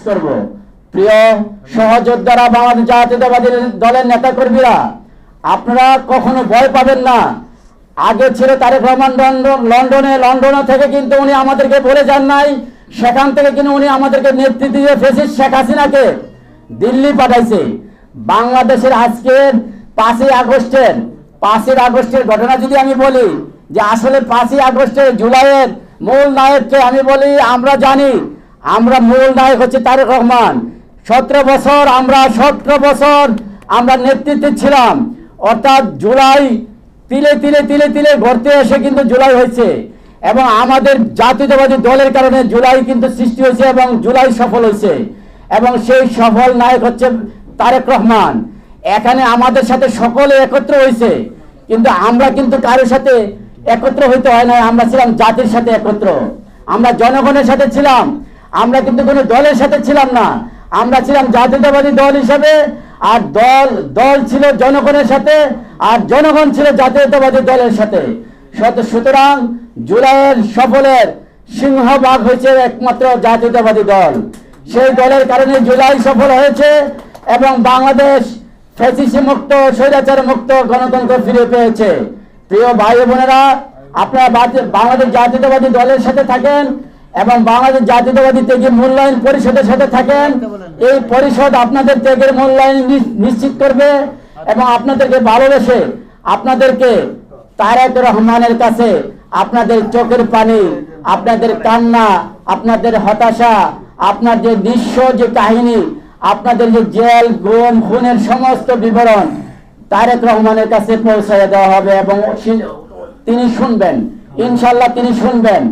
করব। প্রিয় সহযোদ্ধারা, বাংলাদেশ জাতীয়তাবাদী দলের নেতাকর্মীরা, আপনারা কখনো ভয় পাবেন না। আগে ছিল তারেক রহমান লন্ডনে থেকে কিন্তু উনি আমাদেরকে বলে যান নাই, সেখান থেকে কিন্তু উনি আমাদেরকে নেতৃত্ব দিয়ে ফেসিস্ট শেখ হাসিনাকে দিল্লি পাঠাইছে। বাংলাদেশের আজকের 5ই আগস্টের ঘটনা যদি আমি বলি, যে আসলে 5ই আগস্টের জুলাইয়ের মূল নায়ককে আমি বলি, আমরা জানি আমরা মূল নায়ক হচ্ছে তারেক রহমান। 17 বছর আমরা নেতৃত্বে ছিলাম, অর্থাৎ জুলাই তিলে ঘুরতে এসে কিন্তু জুলাই হয়েছে, এবং আমাদের জাতীয়তাবাদী দলের কারণে জুলাই কিন্তু সৃষ্টি হয়েছে এবং জুলাই সফল হয়েছে, এবং সেই সফল নায়ক হচ্ছে তারেক রহমান। এখানে আমাদের সাথে সকলে একত্র হয়েছে, কিন্তু আমরা কিন্তু কারোর সাথে একত্র হইতে হয় না, আমরা ছিলাম জাতির সাথে একত্র, আমরা জনগণের সাথে ছিলাম, আমরা কিন্তু কোনো দলের সাথে ছিলাম না, আমরা ছিলাম জাতীয়তাবাদী দল হিসাবে, আর দল ছিল জনগণের সাথে, আর জনগণ ছিল জাতীয়তাবাদী দলের সাথে। সুতরাং জুলাইয়ের সফলের সিংহভাগ হয়েছে একমাত্র জাতীয়তাবাদী দল। সেই দলের কারণে জুলাই সফল হয়েছে এবং বাংলাদেশ ফ্যাসিস্ট মুক্ত, স্বৈরাচার মুক্ত গণতন্ত্র ফিরে পেয়েছে। প্রিয় ভাই বোনেরা, আপনারা বাংলাদেশ জাতীয়তাবাদী দলের সাথে থাকেন এবং বাংলাদেশ জাতীয়তাবাদী ত্যাগী মূল্যায়ন পরিষদের সাথে থাকেন। এই পরিষদ আপনাদের ত্যাগের মূল্যায়ন নিশ্চিত করবে এবং আপনাদেরকে ভালোবেসে আপনাদেরকে তারেক রহমানের কাছে আপনাদের চোখের পানি, আপনাদের কান্না, আপনাদের হতাশা, আপনার যে নিঃস্ব যে কাহিনী, আপনাদের যে জেল গুম খুনের সমস্ত বিবরণ তারেক রহমানের কাছে পৌঁছায় দেওয়া হবে এবং তিনি শুনবেন, ইনশাল্লাহ তিনি শুনবেন।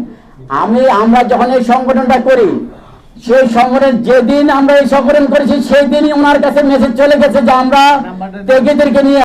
আমরা যখন এই সংগঠনটা করি, সেই সংগঠন যেদিন আমরা এই সংগঠন করেছি সেই দিনই ওনার কাছে মেসেজ চলে গেছে যে আমরা ত্যাগীদেরকে নিয়ে